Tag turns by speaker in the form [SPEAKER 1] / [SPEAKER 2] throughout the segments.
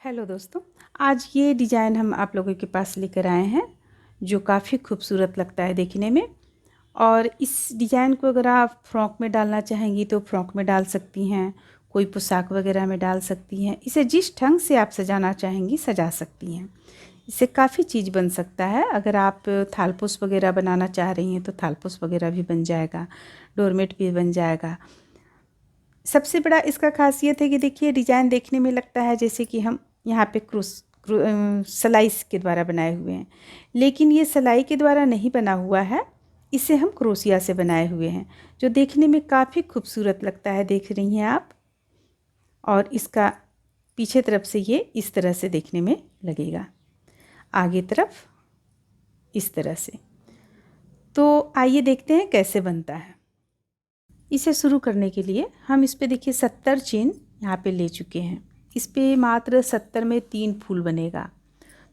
[SPEAKER 1] Hello दोस्तों, आज ये डिज़ाइन हम आप लोगों के पास लेकर आए हैं जो काफ़ी खूबसूरत लगता है देखने में। और इस डिज़ाइन को अगर आप फ्रॉक में डालना चाहेंगी तो फ्रॉक में डाल सकती हैं, कोई पोशाक वगैरह में डाल सकती हैं। इसे जिस ढंग से आप सजाना चाहेंगी सजा सकती हैं। इससे काफ़ी चीज़ बन सकता है। अगर आप थालपोश वगैरह बनाना चाह रही हैं तो थालपोश वगैरह भी बन जाएगा, डोरमेट भी बन जाएगा। सबसे बड़ा इसका खासियत है कि देखिए डिज़ाइन देखने में लगता है जैसे कि हम यहाँ पे सिलाई के द्वारा बनाए हुए हैं, लेकिन ये सिलाई के द्वारा नहीं बना हुआ है। इसे हम क्रोशिया से बनाए हुए हैं जो देखने में काफ़ी खूबसूरत लगता है। देख रही हैं आप। और इसका पीछे तरफ से ये इस तरह से देखने में लगेगा, आगे तरफ इस तरह से। तो आइए देखते हैं कैसे बनता है। इसे शुरू करने के लिए हम इस पे देखिए 70 चेन यहाँ पे ले चुके हैं। इस पे मात्र 70 में 3 फूल बनेगा,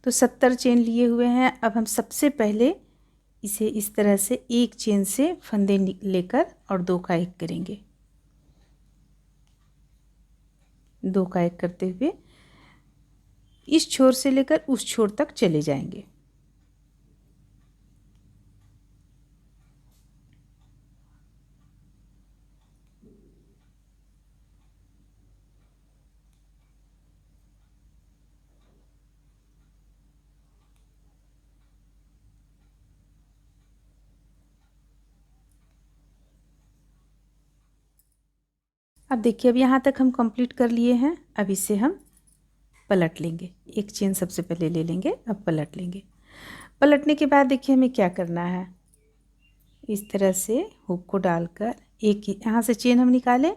[SPEAKER 1] तो 70 चेन लिए हुए हैं। अब हम सबसे पहले इसे इस तरह से एक चेन से फंदे लेकर और 2 का 1 करेंगे। 2 का 1 करते हुए इस छोर से लेकर उस छोर तक चले जाएंगे। अब देखिए, अब यहाँ तक हम कंप्लीट कर लिए हैं। अब इसे हम पलट लेंगे। एक चेन सबसे पहले ले लेंगे, अब पलट लेंगे। पलटने के बाद देखिए हमें क्या करना है। इस तरह से हुक को डालकर एक यहाँ से चेन हम निकालें।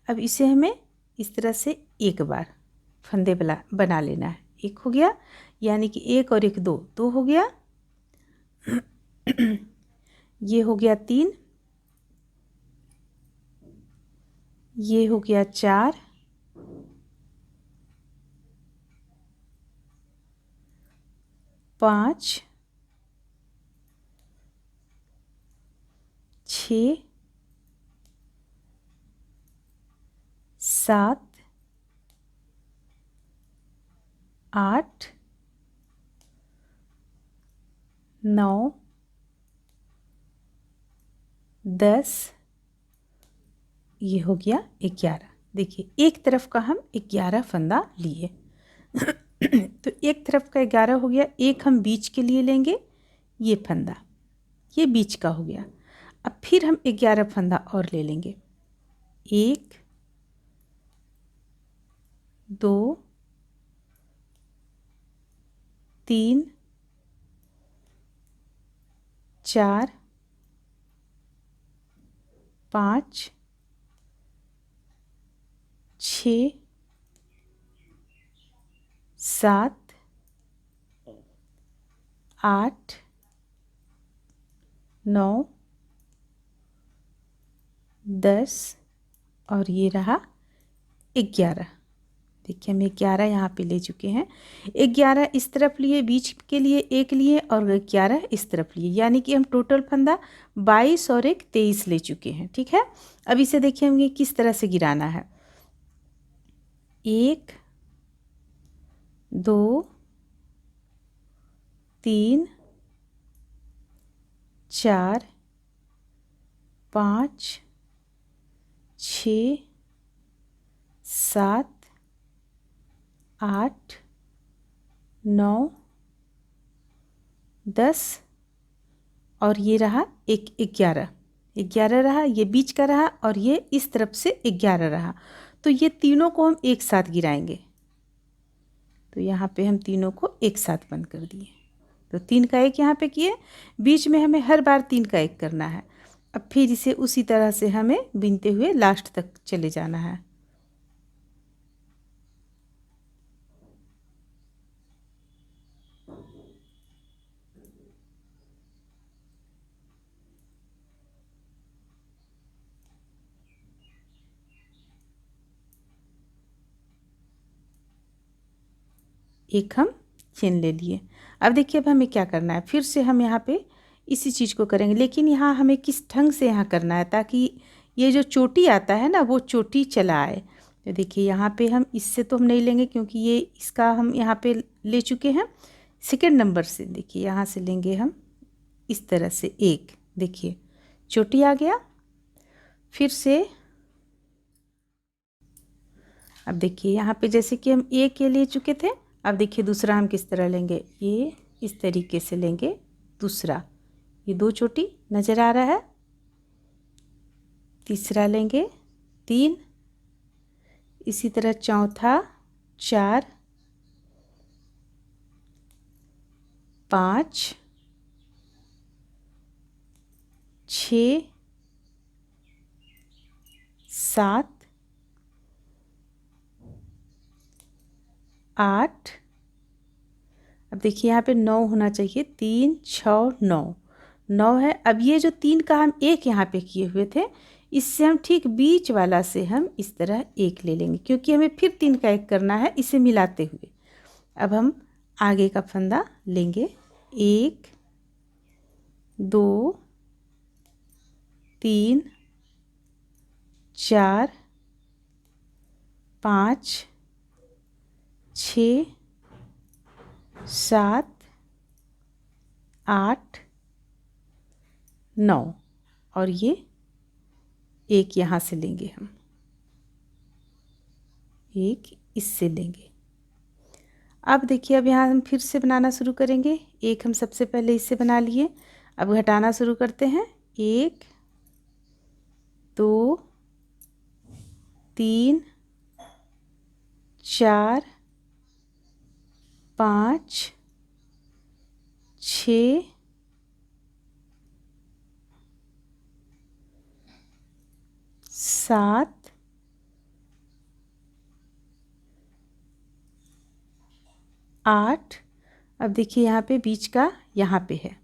[SPEAKER 1] अब इसे हमें इस तरह से एक बार फंदे बना लेना है। एक हो गया, यानी कि एक और एक दो, 2 हो गया। ये हो गया 3, ये हो गया 4, 5, 6, 7, 8, 9, 10, ये हो गया 11। देखिए एक तरफ का हम 11 फंदा लिए। तो एक तरफ का 11 हो गया। एक हम बीच के लिए लेंगे, ये फंदा, ये बीच का हो गया। अब फिर हम 11 फंदा और ले लेंगे। 1, 2, 3, 4, 5, 6, 7, 8, 9, 10 और ये रहा 11। देखिए हम 11 यहाँ पे ले चुके हैं। 11 इस तरफ लिए, बीच के लिए एक लिए और 11 इस तरफ लिए, यानी कि हम टोटल फंदा 22 और 1 23 ले चुके हैं। ठीक है। अब इसे देखिए हमें किस तरह से गिराना है। 1, 2, 3, 4, 5, 6, 7, 8, 9, 10 और ये रहा 11 रहा, ये बीच का रहा और ये इस तरफ से 11 रहा। तो ये तीनों को हम एक साथ गिराएंगे। तो यहाँ पे हम तीनों को एक साथ बंद कर दिए। तो 3 का 1 यहाँ पे किए। बीच में हमें हर बार 3 का 1 करना है। अब फिर इसे उसी तरह से हमें बिनते हुए लास्ट तक चले जाना है। एक हम चेन ले लिए। अब देखिए अब हमें क्या करना है। फिर से हम यहाँ पे इसी चीज़ को करेंगे, लेकिन यहाँ हमें किस ढंग से यहाँ करना है ताकि ये जो चोटी आता है ना वो चोटी चला आए। तो देखिए यहाँ पे हम इससे तो हम नहीं लेंगे क्योंकि ये इसका हम यहाँ पे ले चुके हैं। सेकेंड नंबर से देखिए यहाँ से लेंगे हम इस तरह से एक, देखिए चोटी आ गया। फिर से अब देखिए यहाँ पे जैसे कि हम एक ये ले चुके थे, अब देखिए दूसरा हम किस तरह लेंगे, ये इस तरीके से लेंगे दूसरा, ये 2 चोटी नज़र आ रहा है। तीसरा लेंगे 3, इसी तरह चौथा 4, 5, 6, 7, 8। अब देखिए यहाँ पे 9 होना चाहिए, 3, 6, 9, 9 है। अब ये जो 3 का हम एक यहाँ पे किए हुए थे, इससे हम ठीक बीच वाला से हम इस तरह एक ले लेंगे क्योंकि हमें फिर 3 का एक करना है इसे मिलाते हुए। अब हम आगे का फंदा लेंगे, 1, 2, 3, 4, 5, 6, 7, 8, 9 और ये एक यहाँ से लेंगे हम, एक इससे लेंगे। अब देखिए अब यहाँ हम फिर से बनाना शुरू करेंगे। एक हम सबसे पहले इससे बना लिए, अब घटाना शुरू करते हैं। 1, 2, 3, 4, 5, 6, 7, 8। अब देखिए यहाँ पे बीच का यहाँ पे है,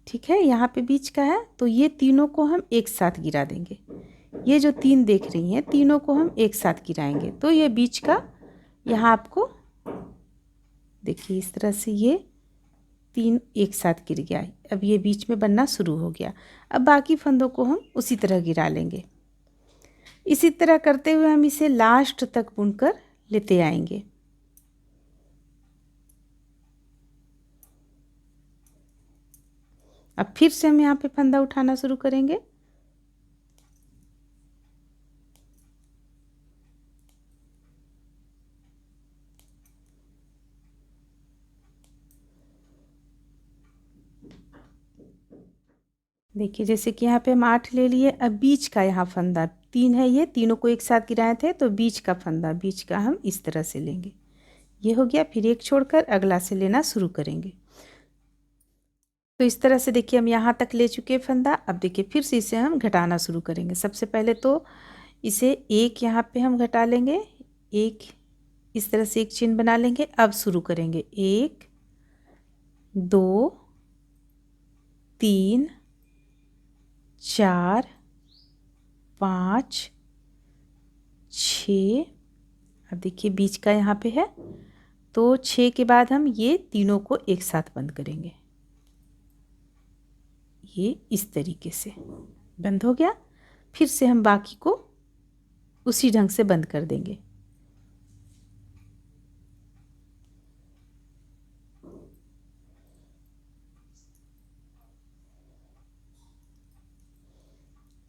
[SPEAKER 1] ठीक है, यहाँ पे बीच का है, तो ये तीनों को हम एक साथ गिरा देंगे। ये जो 3 देख रही हैं, तीनों को हम एक साथ गिराएंगे, तो ये बीच का यहाँ आपको देखिए इस तरह से ये 3 एक साथ गिर गया। अब ये बीच में बनना शुरू हो गया। अब बाकी फंदों को हम उसी तरह गिरा लेंगे। इसी तरह करते हुए हम इसे लास्ट तक बुनकर लेते आएंगे। अब फिर से हम यहाँ पे फंदा उठाना शुरू करेंगे। देखिए जैसे कि यहाँ पे हम 8 ले लिए। अब बीच का यहाँ फंदा 3 है, ये तीनों को एक साथ गिराए थे, तो बीच का फंदा बीच का हम इस तरह से लेंगे। ये हो गया, फिर एक छोड़कर अगला से लेना शुरू करेंगे। तो इस तरह से देखिए हम यहाँ तक ले चुके फंदा। अब देखिए फिर से इसे हम घटाना शुरू करेंगे। सबसे पहले तो इसे एक यहाँ पे हम घटा लेंगे, एक इस तरह से एक चिन्ह बना लेंगे। अब शुरू करेंगे 1, 2, 3, 4, 5, 6। अब देखिए बीच का यहाँ पे है, तो 6 के बाद हम ये तीनों को एक साथ बंद करेंगे। ये इस तरीके से बंद हो गया। फिर से हम बाकी को उसी ढंग से बंद कर देंगे।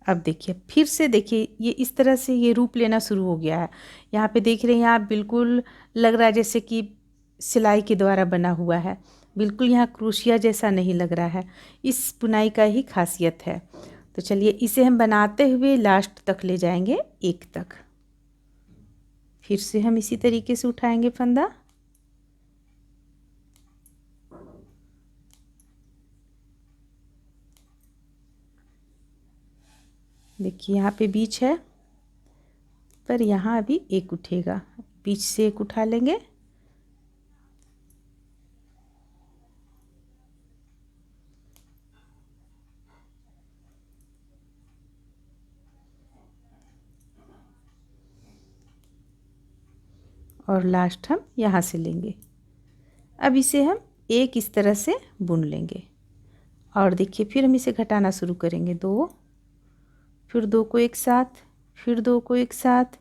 [SPEAKER 1] अब देखिए फिर से देखिए ये इस तरह से ये रूप लेना शुरू हो गया है। यहाँ पे देख रहे हैं आप, बिल्कुल लग रहा है जैसे कि सिलाई के द्वारा बना हुआ है, बिल्कुल यहाँ क्रोशिया जैसा नहीं लग रहा है। इस बुनाई का ही खासियत है। तो चलिए इसे हम बनाते हुए लास्ट तक ले जाएंगे, एक तक। फिर से हम इसी तरीके से उठाएंगे फंदा। देखिए यहाँ पे बीच है, पर यहाँ अभी एक उठेगा, बीच से एक उठा लेंगे। और लास्ट हम यहाँ से लेंगे। अब इसे हम एक इस तरह से बुन लेंगे। और देखिए फिर हम इसे घटाना शुरू करेंगे, 2, फिर 2 को एक साथ, फिर 2 को एक साथ,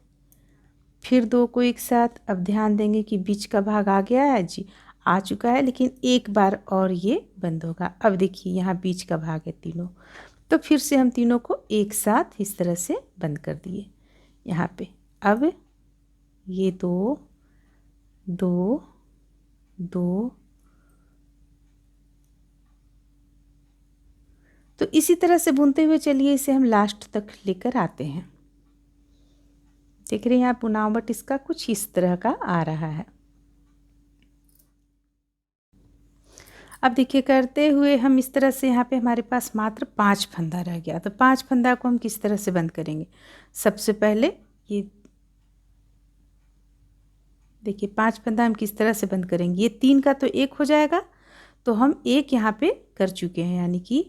[SPEAKER 1] फिर 2 को एक साथ। अब ध्यान देंगे कि बीच का भाग आ गया है जी, आ चुका है, लेकिन एक बार और ये बंद होगा। अब देखिए यहाँ बीच का भाग है तीनों, तो फिर से हम तीनों को एक साथ इस तरह से बंद कर दिए यहाँ पे। अब ये 2 2 2, तो इसी तरह से बुनते हुए चलिए इसे हम लास्ट तक लेकर आते हैं। देख रहे हैं आप, बुनावट इसका कुछ इस तरह का आ रहा है। अब देखिए करते हुए हम इस तरह से, यहाँ पे हमारे पास मात्र 5 फंदा रह गया, तो 5 फंदा को हम किस तरह से बंद करेंगे। सबसे पहले ये देखिए 5 फंदा हम किस तरह से बंद करेंगे। ये 3 का तो 1 हो जाएगा, तो हम 1 यहाँ पे कर चुके हैं, यानी कि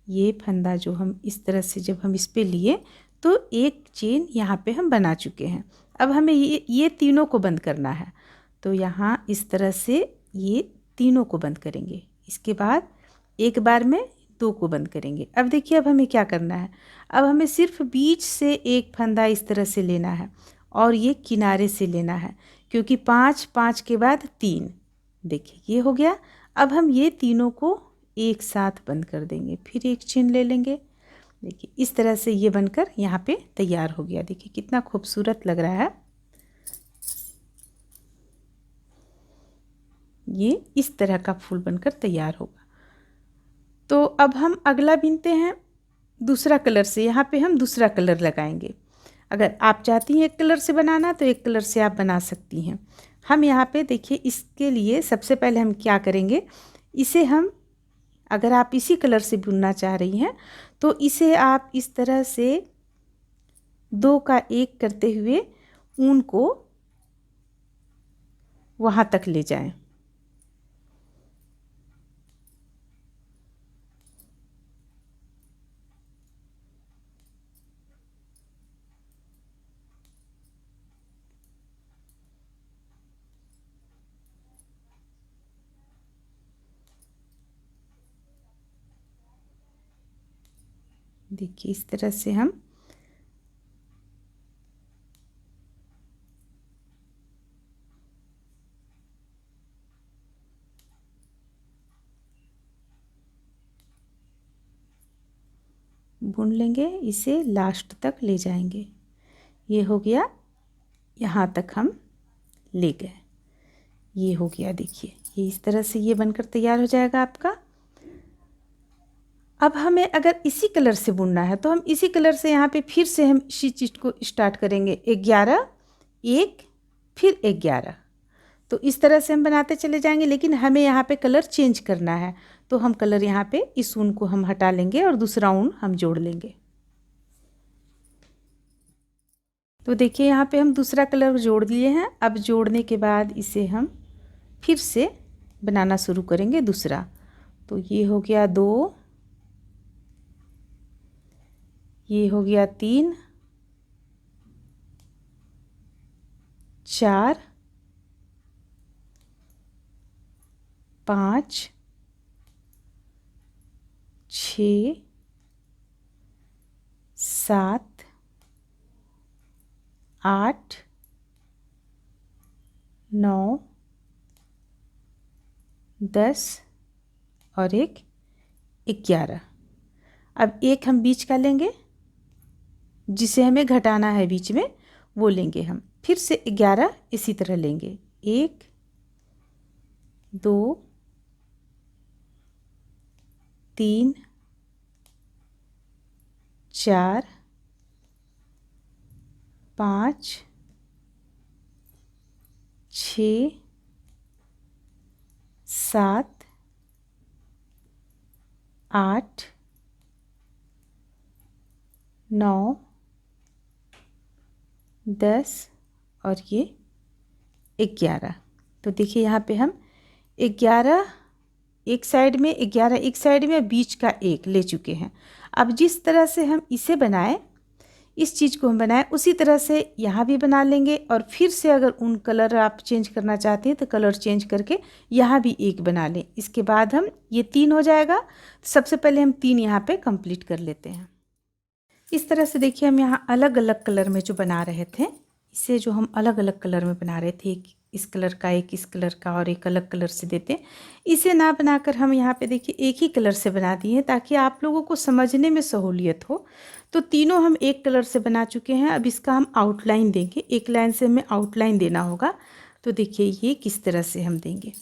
[SPEAKER 1] ये फंदा जो हम इस तरह से जब हम इस पे लिए तो एक चेन यहाँ पे हम बना चुके हैं। अब हमें ये तीनों को बंद करना है, तो यहाँ इस तरह से ये तीनों को बंद करेंगे। इसके बाद एक बार में 2 को बंद करेंगे। अब देखिए अब हमें क्या करना है, अब हमें सिर्फ बीच से एक फंदा इस तरह से लेना है और ये किनारे से लेना है, क्योंकि 5 5 के बाद 3, देखिए ये हो गया। अब हम ये तीनों को एक साथ बंद कर देंगे, फिर एक चेन ले लेंगे। देखिए इस तरह से ये बनकर यहाँ पे तैयार हो गया। देखिए कितना खूबसूरत लग रहा है। ये इस तरह का फूल बनकर तैयार होगा। तो अब हम अगला बीनते हैं दूसरा कलर से। यहाँ पे हम दूसरा कलर लगाएंगे। अगर आप चाहती हैं एक कलर से बनाना तो एक कलर से आप बना सकती हैं। हम यहाँ पे देखिए इसके लिए सबसे पहले हम क्या करेंगे, इसे हम, अगर आप इसी कलर से बुनना चाह रही हैं तो इसे आप इस तरह से 2 का 1 करते हुए ऊन को वहाँ तक ले जाएं। देखिए इस तरह से हम बुन लेंगे, इसे लास्ट तक ले जाएंगे। ये हो गया, यहाँ तक हम ले गए, ये हो गया। देखिए ये इस तरह से ये बनकर तैयार हो जाएगा आपका। अब हमें अगर इसी कलर से बुनना है तो हम इसी कलर से यहाँ पे फिर से हम इसी चीज़ को स्टार्ट करेंगे। 11 1 फिर 11, तो इस तरह से हम बनाते चले जाएंगे। लेकिन हमें यहाँ पे कलर चेंज करना है, तो हम कलर यहाँ पे इस ऊन को हम हटा लेंगे और दूसरा ऊन हम जोड़ लेंगे। तो देखिए यहाँ पे हम दूसरा कलर जोड़ दिए हैं। अब जोड़ने के बाद इसे हम फिर से बनाना शुरू करेंगे दूसरा। तो ये हो गया 2, ये हो गया 3 4 5 6 7 8 9 10 और एक 11। अब एक हम बीच का लेंगे, जिसे हमें घटाना है बीच में, वो लेंगे हम। फिर से 11 इसी तरह लेंगे, 1 2 3 4 5 6 7 8 9 10 और ये 11। तो देखिए यहाँ पे हम 11 एक साइड में, 11 एक साइड में, बीच का 1 ले चुके हैं। अब जिस तरह से हम इसे बनाए, इस चीज़ को हम बनाए, उसी तरह से यहाँ भी बना लेंगे। और फिर से अगर उन कलर आप चेंज करना चाहते हैं तो कलर चेंज करके यहाँ भी 1 बना लें। इसके बाद हम ये 3 हो जाएगा। सबसे पहले हम 3 यहाँ पे कंप्लीट कर लेते हैं। इस तरह से देखिए हम यहाँ अलग अलग कलर में जो बना रहे थे, इसे जो हम अलग अलग कलर में बना रहे थे, एक इस कलर का, एक इस कलर का और एक अलग कलर से देते, इसे ना बनाकर हम यहाँ पे देखिए एक ही कलर से बना दिए ताकि आप लोगों को समझने में सहूलियत हो। तो तीनों हम एक कलर से बना चुके हैं। अब इसका हम आउटलाइन देंगे, एक लाइन से हमें आउटलाइन देना होगा। तो देखिए ये किस तरह से हम देंगे।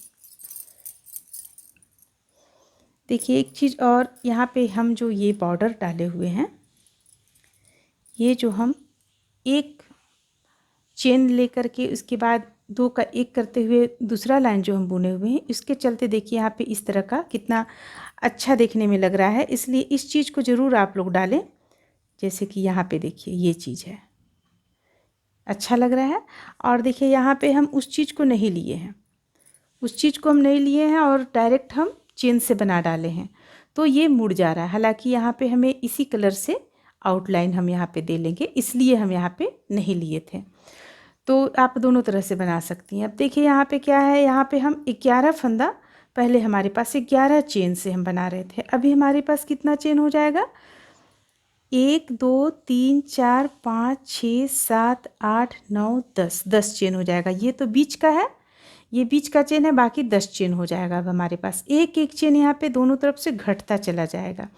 [SPEAKER 1] देखिए एक चीज़ और, यहाँ पे हम जो ये बॉर्डर डाले हुए हैं, ये जो हम एक चेन लेकर के उसके बाद दो का एक करते हुए दूसरा लाइन जो हम बुने हुए हैं, इसके चलते देखिए यहाँ पे इस तरह का कितना अच्छा देखने में लग रहा है। इसलिए इस चीज़ को ज़रूर आप लोग डालें। जैसे कि यहाँ पे देखिए ये चीज़ है, अच्छा लग रहा है। और देखिए यहाँ पे हम उस चीज़ को नहीं लिए हैं, उस चीज़ को हम नहीं लिए हैं और डायरेक्ट हम चेन से बना डाले हैं, तो ये मुड़ जा रहा है। हालांकि यहाँ पे हमें इसी कलर से आउटलाइन हम यहाँ पे दे लेंगे, इसलिए हम यहाँ पे नहीं लिए थे। तो आप दोनों तरह से बना सकती हैं। अब देखिए यहाँ पे क्या है, यहाँ पे हम 11 फंदा, पहले हमारे पास 11 चेन से हम बना रहे थे, अभी हमारे पास कितना चेन हो जाएगा, 1 2 3 4 5 6 7 8 9 10, 10 चेन हो जाएगा। ये तो बीच का है, ये बीच का चेन है, बाकी 10 चेन हो जाएगा। अब हमारे पास एक एक चेन यहाँ पे दोनों तरफ से घटता चला जाएगा,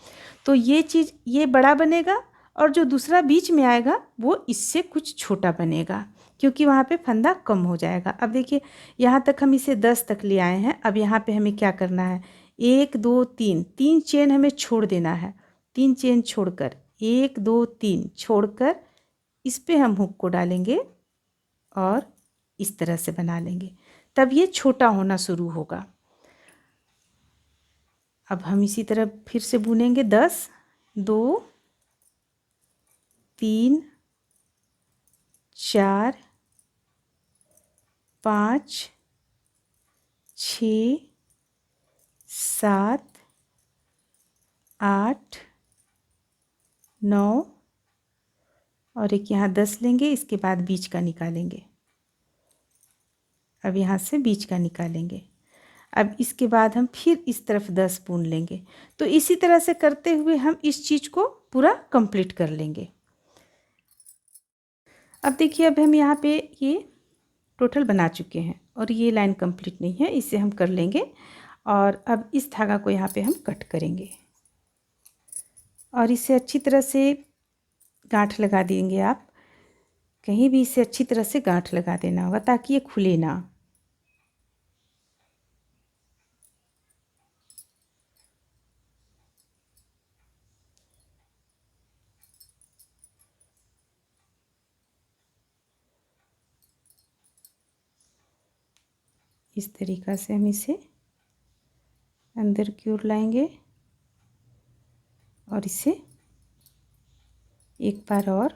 [SPEAKER 1] तो ये चीज़ ये बड़ा बनेगा और जो दूसरा बीच में आएगा वो इससे कुछ छोटा बनेगा, क्योंकि वहाँ पे फंदा कम हो जाएगा। अब देखिए यहाँ तक हम इसे 10 तक ले आए हैं। अब यहाँ पे हमें क्या करना है, 1 2 3, 3 चेन हमें छोड़ देना है। 3 चेन छोड़कर 1 2 3 छोड़कर इस पे हम हुक को डालेंगे और इस तरह से बना लेंगे, तब ये छोटा होना शुरू होगा। अब हम इसी तरह फिर से बुनेंगे 10 2 3 4 5 6 7 8 9 और एक यहाँ 10 लेंगे, इसके बाद बीच का निकालेंगे। अब यहाँ से बीच का निकालेंगे। अब इसके बाद हम फिर इस तरफ 10 बुन लेंगे। तो इसी तरह से करते हुए हम इस चीज़ को पूरा कंप्लीट कर लेंगे। अब देखिए अब हम यहाँ पे ये टोटल बना चुके हैं और ये लाइन कंप्लीट नहीं है, इसे हम कर लेंगे। और अब इस धागा को यहाँ पे हम कट करेंगे और इसे अच्छी तरह से गांठ लगा देंगे। आप कहीं भी इसे अच्छी तरह से गांठ लगा देना होगा ताकि ये खुले ना। इस तरीक़ा से हम इसे अंदर की ओर लाएंगे और इसे एक बार और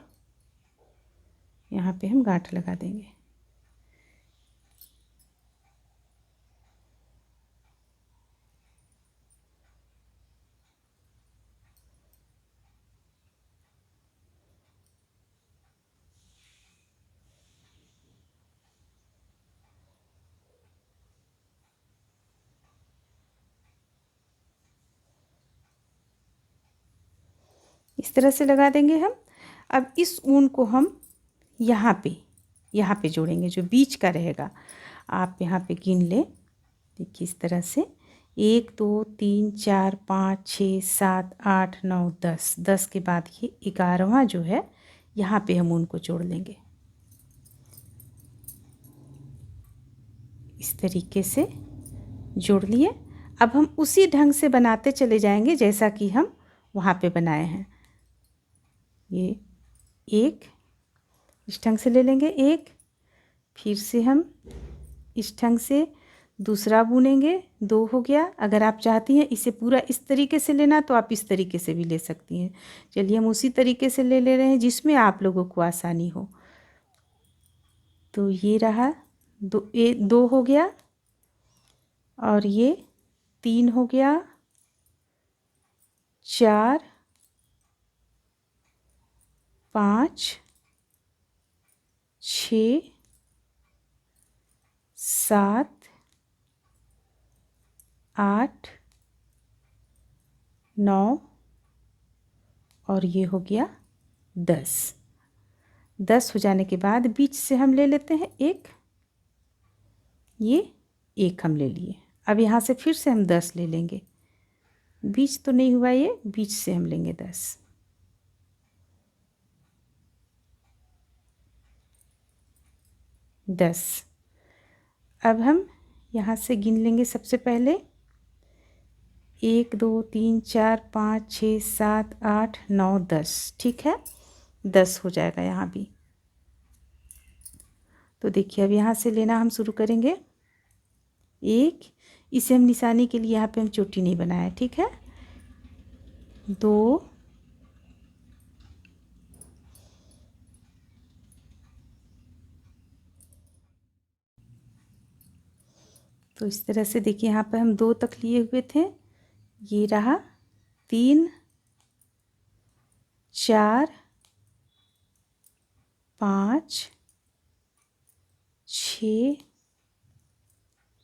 [SPEAKER 1] यहाँ पे हम गांठ लगा देंगे। इस तरह से लगा देंगे हम। अब इस ऊन को हम यहाँ पे जोड़ेंगे, जो बीच का रहेगा। आप यहाँ पे गिन लें, देखिए इस तरह से 1 2 3 4 5 6 7 8 9 10, 10 के बाद ये 11वां जो है यहाँ पे हम उनको जोड़ लेंगे। इस तरीके से जोड़ लिए। अब हम उसी ढंग से बनाते चले जाएंगे जैसा कि हम वहाँ पे बनाए हैं। ये एक इस ढंग से ले लेंगे, एक फिर से हम इस ढंग से दूसरा बुनेंगे, 2 हो गया। अगर आप चाहती हैं इसे पूरा इस तरीके से लेना तो आप इस तरीके से भी ले सकती हैं। चलिए हम उसी तरीके से ले रहे हैं जिसमें आप लोगों को आसानी हो। तो ये रहा 2 हो गया और ये 3 हो गया, 4 5 6 7 8 9 और ये हो गया 10। 10 हो जाने के बाद बीच से हम ले लेते हैं एक, ये एक हम ले लिए। अब यहाँ से फिर से हम 10 ले लेंगे, बीच तो नहीं हुआ, ये बीच से हम लेंगे 10। 10। अब हम यहाँ से गिन लेंगे सबसे पहले 1 2 3 4 5 6 7 8 9 10। ठीक है, 10 हो जाएगा यहाँ भी। तो देखिए अब यहाँ से लेना हम शुरू करेंगे एक, इसे हम निशानी के लिए यहाँ पे हम चोटी नहीं बनाया, ठीक है। 2 तो इस तरह से देखिए यहाँ पे हम 2 तक लिए हुए थे, ये रहा 3 4 5 6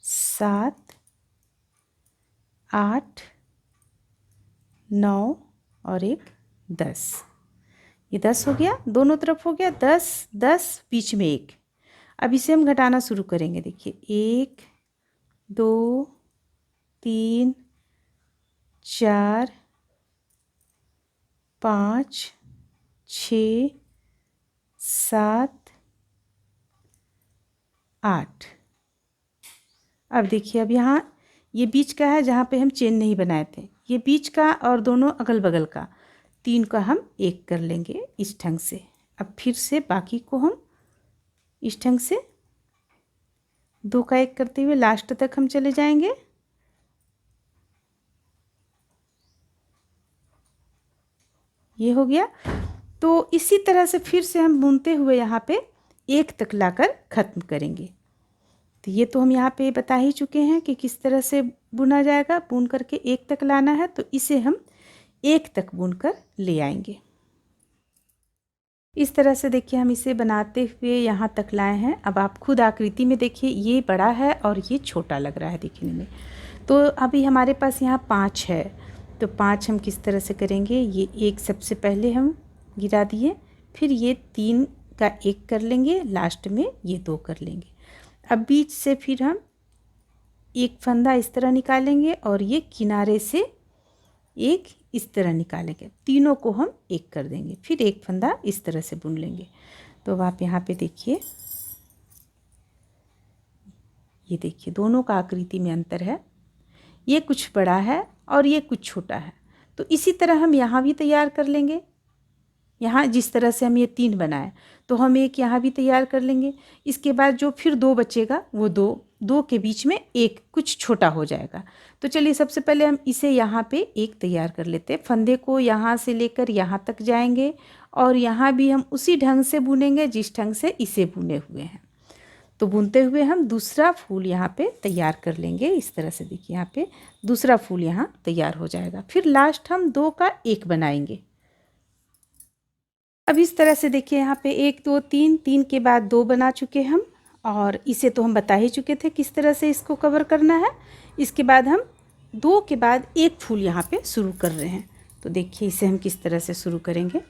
[SPEAKER 1] 7 8 9 और एक 10। ये 10 हो गया, दोनों तरफ हो गया 10 10, बीच में एक। अब इसे हम घटाना शुरू करेंगे, देखिए 1 2 3 4 5 6 7 8। अब देखिए अब यहाँ ये बीच का है जहाँ पे हम चेन नहीं बनाए थे, ये बीच का और दोनों अगल बगल का, 3 का हम एक कर लेंगे इस ढंग से। अब फिर से बाकी को हम इस ढंग से 2 का एक करते हुए लास्ट तक हम चले जाएंगे। ये हो गया। तो इसी तरह से फिर से हम बुनते हुए यहाँ पे एक तक लाकर ख़त्म करेंगे। तो ये तो हम यहाँ पे बता ही चुके हैं कि किस तरह से बुना जाएगा, बुन करके एक तक लाना है, तो इसे हम एक तक बुनकर ले आएंगे। इस तरह से देखिए हम इसे बनाते हुए यहाँ तक लाए हैं। अब आप खुद आकृति में देखिए, ये बड़ा है और ये छोटा लग रहा है दिखने में। तो अभी हमारे पास यहाँ 5 है, तो 5 हम किस तरह से करेंगे, ये एक सबसे पहले हम गिरा दिए, फिर ये 3 का एक कर लेंगे, लास्ट में ये 2 कर लेंगे। अब बीच से फिर हम एक फंदा इस तरह निकालेंगे और ये किनारे से एक इस तरह निकालेंगे, तीनों को हम एक कर देंगे, फिर एक फंदा इस तरह से बुन लेंगे। तो अब आप यहाँ पे देखिए, ये देखिए दोनों का आकृति में अंतर है, ये कुछ बड़ा है और ये कुछ छोटा है। तो इसी तरह हम यहाँ भी तैयार कर लेंगे। यहाँ जिस तरह से हम ये 3 बनाए, तो हम एक यहाँ भी तैयार कर लेंगे। इसके बाद जो फिर 2 बचेगा, वो 2 के बीच में एक कुछ छोटा हो जाएगा। तो चलिए सबसे पहले हम इसे यहाँ पे एक तैयार कर लेते हैं। फंदे को यहाँ से लेकर यहाँ तक जाएंगे और यहाँ भी हम उसी ढंग से बुनेंगे जिस ढंग से इसे बुने हुए हैं। तो बुनते हुए हम दूसरा फूल यहाँ पे तैयार कर लेंगे। इस तरह से देखिए यहाँ पे दूसरा फूल यहाँ तैयार हो जाएगा। फिर लास्ट हम 2 का एक बनाएंगे। अब इस तरह से देखिए यहाँ पे 1 2 3, 3 के बाद 2 बना चुके हम, और इसे तो हम बता ही चुके थे किस तरह से इसको कवर करना है। इसके बाद हम 2 के बाद एक फूल यहाँ पे शुरू कर रहे हैं। तो देखिए इसे हम किस तरह से शुरू करेंगे।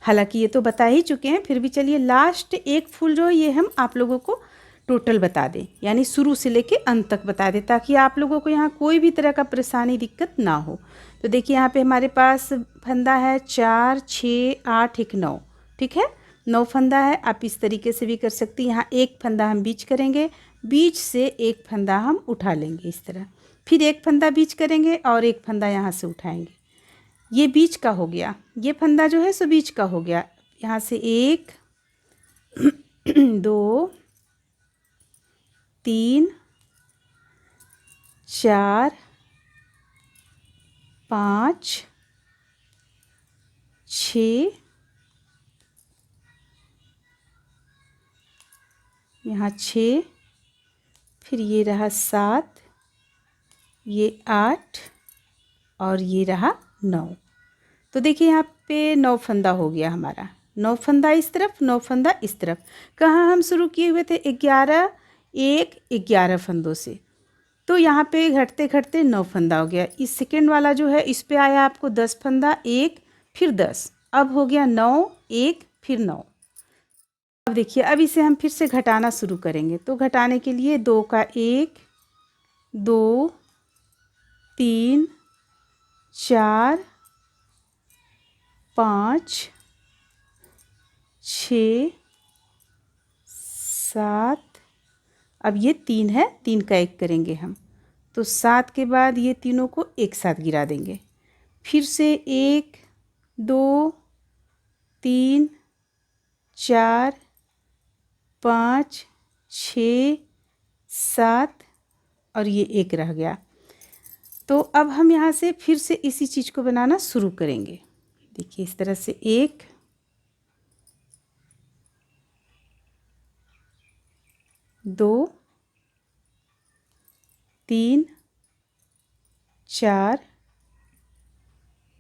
[SPEAKER 1] हालांकि ये तो बता ही चुके हैं, फिर भी चलिए लास्ट एक फूल जो है ये हम आप लोगों को टोटल बता दें, यानी शुरू से लेके अंत तक बता दें, ताकि आप लोगों को यहाँ कोई भी तरह का परेशानी दिक्कत ना हो। तो देखिए यहाँ पे हमारे पास फंदा है 4 6 8 1 9, ठीक है, 9 फंदा है। आप इस तरीके से भी कर सकती हैं। यहाँ एक फंदा हम बीच करेंगे, बीच से एक फंदा हम उठा लेंगे इस तरह, फिर एक फंदा बीच करेंगे और एक फंदा यहाँ से उठाएंगे। ये बीच का हो गया, ये फंदा जो है सो बीच का हो गया। यहाँ से 1 2 3 4 5 6, यहाँ 6, फिर ये रहा 7, ये 8 और ये रहा 9। तो देखिए यहाँ पे 9 फंदा हो गया हमारा, 9 फंदा इस तरफ, 9 फंदा इस तरफ। कहाँ हम शुरू किए हुए थे 11 फंदों से, तो यहाँ पे घटते घटते 9 फंदा हो गया। इस सेकेंड वाला जो है इस पे आया आपको 10 फंदा, 1 फिर 10, अब हो गया 9 1 फिर 9। अब देखिए, अब इसे हम फिर से घटाना शुरू करेंगे। तो घटाने के लिए 2 का 1, 2, 3, 4, 5, 6, 7। अब ये 3 है, 3 का 1 करेंगे हम। तो 7 के बाद ये तीनों को एक साथ गिरा देंगे। फिर से 1, 2, 3, 4, 5, 6, 7 और ये 1 रह गया। तो अब हम यहाँ से फिर से इसी चीज़ को बनाना शुरू करेंगे। देखिए इस तरह से 1, 2, 3, 4,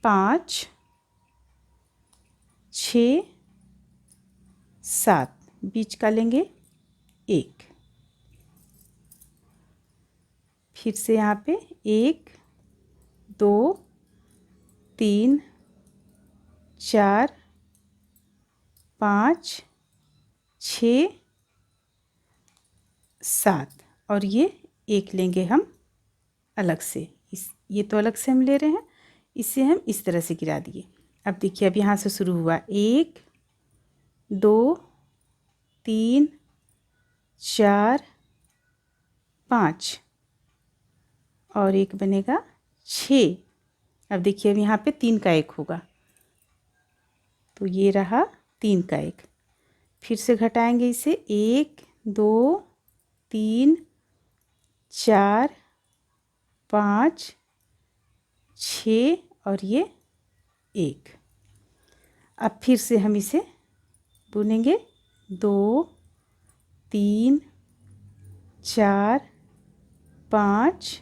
[SPEAKER 1] 5, 6, 7, बीच का लेंगे 1। फिर से यहाँ पे 1, 2, 3, 4, 5, 6, 7 और ये 1 लेंगे हम अलग से। ये तो अलग से हम ले रहे हैं, इसे हम इस तरह से गिरा दिए। अब देखिए, अब यहाँ से शुरू हुआ 1, 2, 3, 4, 5 और 1 बनेगा 6। अब देखिए, अब यहाँ पे 3 का 1 होगा, तो ये रहा 3 का 1। फिर से घटाएंगे इसे 1, 2, 3, 4, 5, 6 और ये 1। अब फिर से हम इसे बुनेंगे 2, 3, 4, 5,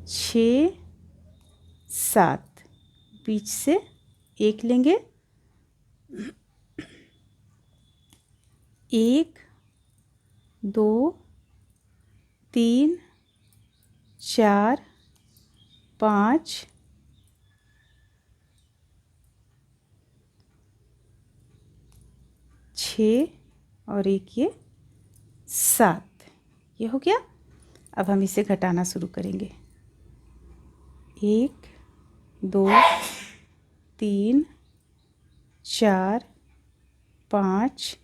[SPEAKER 1] 6, 7, बीच से 1 लेंगे। 1, 2, 3, 4, 5, 6 और 1 ये 7। ये हो गया। अब हम इसे घटाना शुरू करेंगे। 1, 2, 3, 4, 5।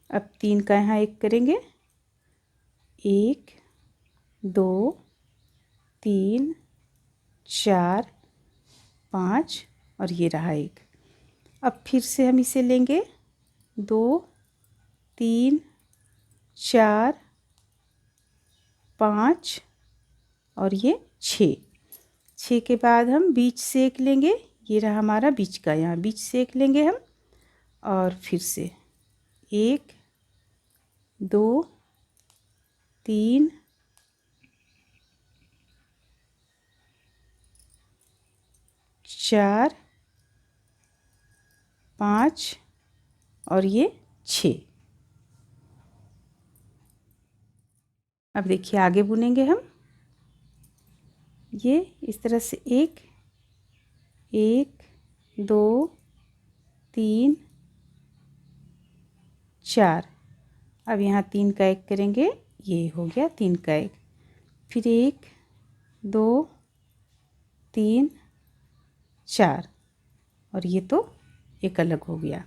[SPEAKER 1] अब 3 का यहाँ 1 करेंगे। 1, 2, 3, 4, 5 और ये रहा 1। अब फिर से हम इसे लेंगे 2, 3, 4, 5 और ये 6। 6 के बाद हम बीच से 1 लेंगे। ये रहा हमारा बीच का, यहाँ बीच से 1 लेंगे हम। और फिर से 1, 2, 3, 4, 5 और ये 6। अब देखिए आगे बुनेंगे हम। ये इस तरह से 1, 1, 2, 3, 4। अब यहाँ 3 का 1 करेंगे। ये हो गया 3 का 1। फिर 1, 2, 3, 4 और ये तो एक अलग हो गया।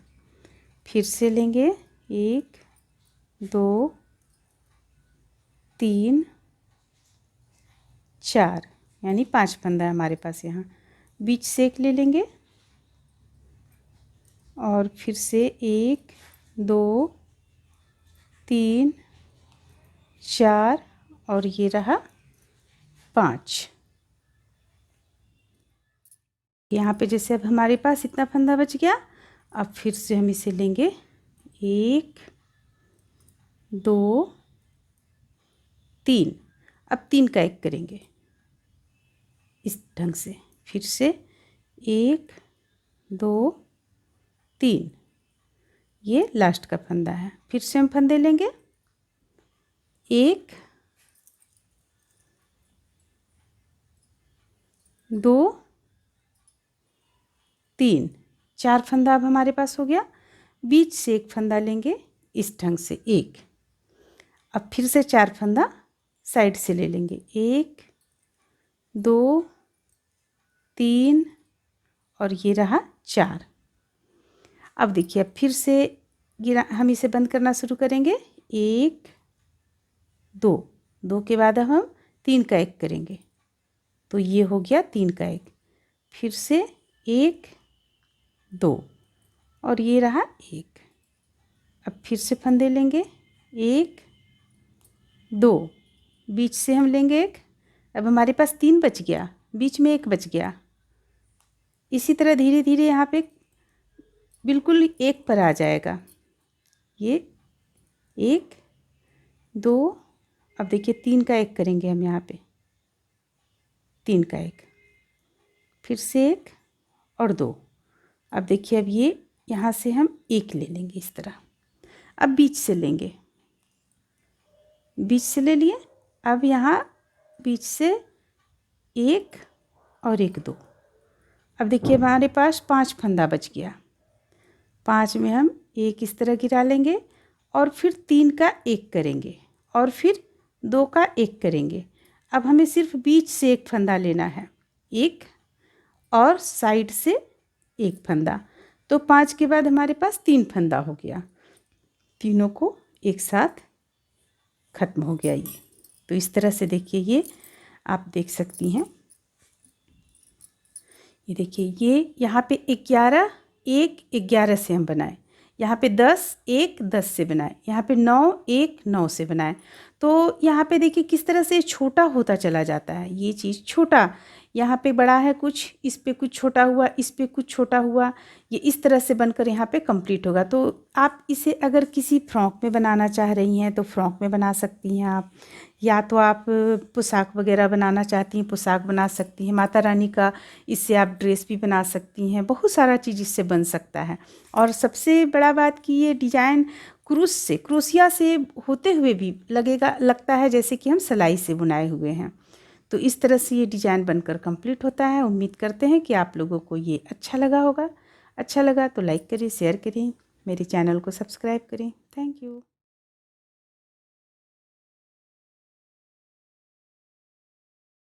[SPEAKER 1] फिर से लेंगे 1, 2, 3, 4 यानी 5 फंदा है हमारे पास। यहाँ बीच से 1 ले लेंगे और फिर से 1, 2, 3, 4 और ये रहा 5। यहाँ पे जैसे अब हमारे पास इतना फंदा बच गया। अब फिर से हम इसे लेंगे 1, 2, 3। अब 3 का 1 करेंगे इस ढंग से। फिर से 1, 2, 3। ये लास्ट का फंदा है। फिर से हम फंदे लेंगे 1, 2, 3, 4 फंदा अब हमारे पास हो गया। बीच से एक फंदा लेंगे इस ढंग से एक। अब फिर से 4 फंदा साइड से ले लेंगे, 1 2 3 और ये रहा 4। अब देखिए अब फिर से गिरा, हम इसे बंद करना शुरू करेंगे। 1 2 2 के बाद अब हम 3 का 1 करेंगे, तो ये हो गया 3 का 1। फिर से 1 2 और ये रहा 1। अब फिर से फंदे लेंगे, 1 2 बीच से हम लेंगे 1। अब हमारे पास 3 बच गया, बीच में 1 बच गया। इसी तरह धीरे धीरे यहाँ पे बिल्कुल 1 पर आ जाएगा। ये 1 2, अब देखिए 3 का 1 करेंगे हम यहाँ पे, 3 का 1, फिर से 1 और 2। अब देखिए अब ये यहाँ से हम 1 ले लेंगे इस तरह। अब बीच से लेंगे, बीच से ले लिए। अब यहाँ बीच से 1 और 1 2। अब देखिए हमारे पास 5 फंदा बच गया। 5 में हम 1 इस तरह गिरा लेंगे और फिर 3 का 1 करेंगे और फिर 2 का 1 करेंगे। अब हमें सिर्फ बीच से 1 फंदा लेना है, 1 और साइड से 1 फंदा। तो 5 के बाद हमारे पास 3 फंदा हो गया। तीनों को एक साथ ख़त्म हो गया ये। तो इस तरह से देखिए ये आप देख सकती हैं। ये देखिए ये यहाँ पे 11 1 11 से हम बनाए, यहाँ पे 10 1 10 से बनाए, यहाँ पे 9 1 9 से बनाए। तो यहाँ पे देखिए किस तरह से छोटा होता चला जाता है। ये चीज़ छोटा, यहाँ पे बड़ा है कुछ, इस पे कुछ छोटा हुआ, इस पे कुछ छोटा हुआ, ये इस तरह से बनकर यहाँ पे कंप्लीट होगा। तो आप इसे अगर किसी फ्रॉक में बनाना चाह रही हैं तो फ्रॉक में बना सकती हैं आप, या तो आप पोशाक वगैरह बनाना चाहती हैं पोशाक बना सकती हैं। माता रानी का इससे आप ड्रेस भी बना सकती हैं, बहुत सारा चीज़ इससे बन सकता है। और सबसे बड़ा बात कि ये डिजाइन क्रोशिया से होते हुए भी लगता है जैसे कि हम सिलाई से बुनाए हुए हैं। तो इस तरह से ये डिज़ाइन बनकर कंप्लीट होता है। उम्मीद करते हैं कि आप लोगों को ये अच्छा लगा होगा। अच्छा लगा तो लाइक करें, शेयर करें, मेरे चैनल को सब्सक्राइब करें। Thank you.